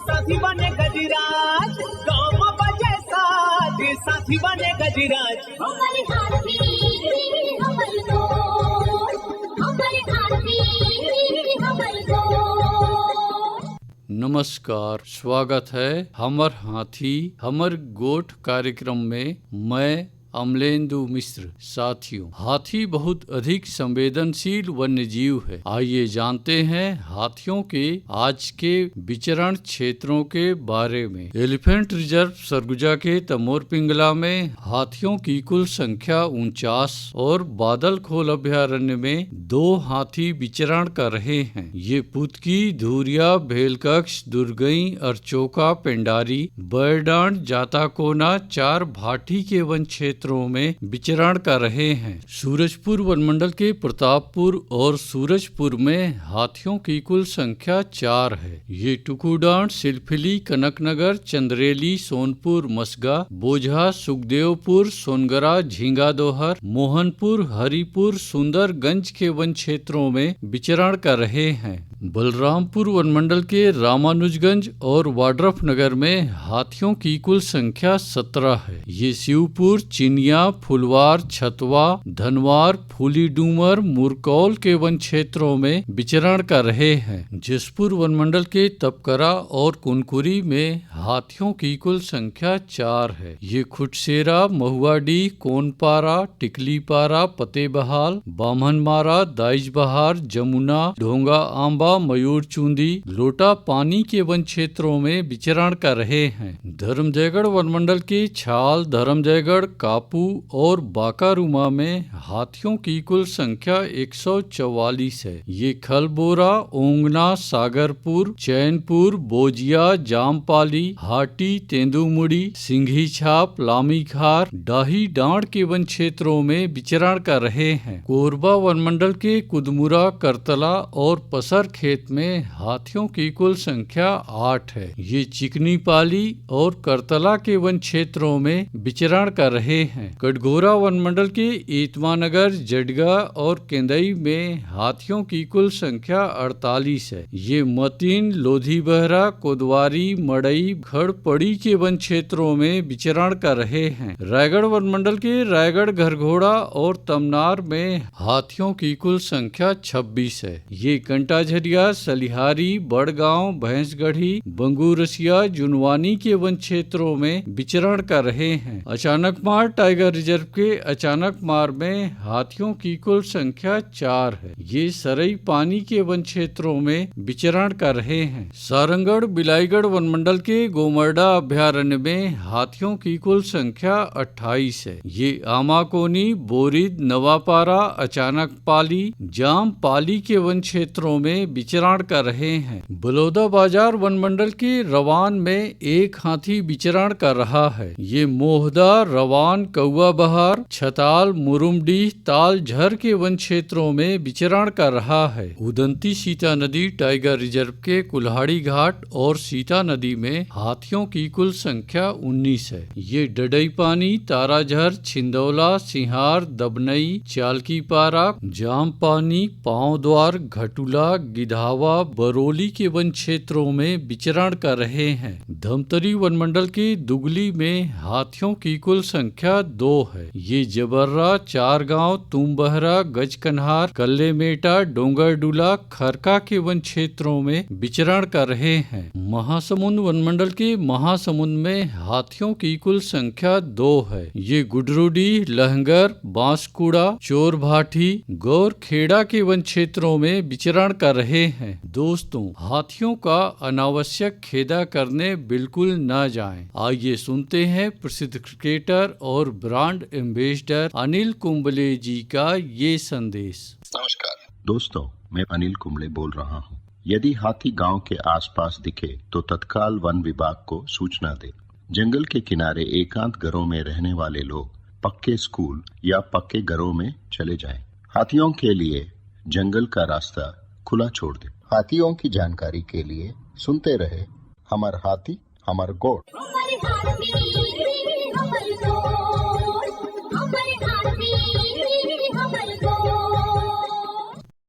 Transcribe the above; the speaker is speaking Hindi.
साथी बने गजराज, गाँव में बजे साज, साथी बने गजराज। हमारे हाथी हमारे दोस्त, हमारे हाथी हमारे दोस्त। नमस्कार, स्वागत है हमर हाथी हमर गोठ कार्यक्रम में। मैं अमलेंदु मिश्र। साथियों, हाथी बहुत अधिक संवेदनशील वन्य जीव है। आइए जानते हैं हाथियों के आज के विचरण क्षेत्रों के बारे में। एलिफेंट रिजर्व सरगुजा के तमोर पिंगला में हाथियों की कुल संख्या 49 और बादल खोल अभ्यारण्य में 2 हाथी विचरण कर रहे हैं। ये पुतकी, धूरिया, भेलकक्ष, दुर्गई, अरचोका, पेंडारी, बैरडांड, जाताकोना 4 भाटी के वन क्षेत्रों में विचरण कर रहे हैं। सूरजपुर वनमंडल के प्रतापपुर और सूरजपुर में हाथियों की कुल संख्या 4 है। ये टुकुडांड, सिलफिली, कनकनगर, चंद्रेली, सोनपुर, मसगा, बोझा, सुखदेवपुर, सोनगरा, झींगादोहर, मोहनपुर, हरिपुर, सुंदरगंज के वन क्षेत्रों में विचरण कर रहे हैं। बलरामपुर वनमंडल के रामानुजगंज और वाड्रफ नगर में हाथियों की कुल संख्या 17 है। ये शिवपुर, चिनिया, फुलवार, छतवा, धनवार, फूली डूमर, मुरकौल के वन क्षेत्रों में विचरण कर रहे हैं। जसपुर वनमंडल के तपकरा और कुनकुरी में हाथियों की कुल संख्या 4 है। ये खुटसेरा, महुआडी, कोनपारा, टिकलीपारा, पतेबहाल, बामनमारा, दाइजबहार, जमुना, ढोंगा आंबा, मयूर चूंदी, लोटा पानी के वन क्षेत्रों में विचरण कर रहे हैं। धर्मजयगढ़ वनमंडल के छाल, धर्मजयगढ़, कापू और बाकारुमा में हाथियों की कुल संख्या 144 है। ये खलबोरा, ओंगना, सागरपुर, चैनपुर, बोजिया, जामपाली, हाटी, तेंदुमुड़ी, सिंघी छाप, लामीखार, डाही डांड के वन क्षेत्रों में विचरण कर रहे हैं। कोरबा वनमंडल के कुदमुरा, करतला और पसर खेत में हाथियों की कुल संख्या 8 है। ये चिकनी पाली और करतला के वन क्षेत्रों में विचरण कर रहे हैं। कटघोरा वनमंडल के ईतमानगर, जडगा और केंदई में हाथियों की कुल संख्या 48 है। ये मतीन, लोधीबहरा, कोदवारी, मड़ई, खड़पड़ी के वन क्षेत्रों में विचरण कर रहे हैं। रायगढ़ वनमंडल के रायगढ़, घरघोड़ा और तमनार में हाथियों की कुल संख्या 26 है। ये कंटाझरिया, सलिहारी, बड़गांव, भैंसगढ़ी, बंगूरसिया, जुनवानी के वन क्षेत्रों में विचरण कर रहे हैं। अचानकमार टाइगर रिजर्व के अचानकमार में हाथियों की कुल संख्या 4 है। ये सरई पानी के वन क्षेत्रों में विचरण कर रहे हैं। सारंगढ़ बिलाईगढ़ वनमंडल के गोमर्डा अभ्यारण्य में हाथियों की कुल संख्या 28 है। ये आमाकोनी, बोरिद, नवापारा, अचानकपाली, जामपाली के वन क्षेत्रों में विचरण कर रहे हैं। बलौदा बाजार वनमंडल के रवान में एक हाथी विचरण कर रहा है। ये मोहदा, रवान, कौआ बहार, छताल, मुरुमडीह, ताल झर के वन क्षेत्रों में विचरण कर रहा है। उदंती सीता नदी टाइगर रिजर्व के कुल्हाड़ी घाट और सीता नदी में हाथियों की कुल संख्या 19 है। ये डडई पानी, ताराझर, छिंदौला, सिंहार, दबनई, चालकीपारा, जामपानी, पांव द्वार, घटुला, गिधावा, बरोली के वन क्षेत्रों में विचरण कर रहे हैं। धमतरी वनमंडल के दुगली में हाथियों की कुल संख्या 2 है। ये जबर्रा, चारगांव, तुमबहरा, गजकन्हार, कल्लेमेटा, डोंगरडुला, खरका के वन क्षेत्रों में विचरण कर रहे हैं। महासमुंद वनमंडल के महासमुंद में हाथियों की कुल संख्या 2 है। ये गुडरूडी, लहंगर, बांसकुड़ा, चोरभाठी, गौरखेड़ा के वन क्षेत्रों में विचरण कर रहे हैं। दोस्तों, हाथियों का अनावश्यक खेदा करने बिल्कुल न जाएं। आइए सुनते हैं प्रसिद्ध क्रिकेटर और ब्रांड एम्बेसडर अनिल कुंबले जी का ये संदेश। नमस्कार दोस्तों, मैं अनिल कुंबले बोल रहा हूँ। यदि हाथी गांव के आसपास दिखे तो तत्काल वन विभाग को सूचना दे। जंगल के किनारे एकांत घरों में रहने वाले लोग पक्के स्कूल या पक्के घरों में चले जाएं। हाथियों के लिए जंगल का रास्ता खुला छोड़ दे। हाथियों की जानकारी के लिए सुनते रहे हमार हाथी हमार गोठ।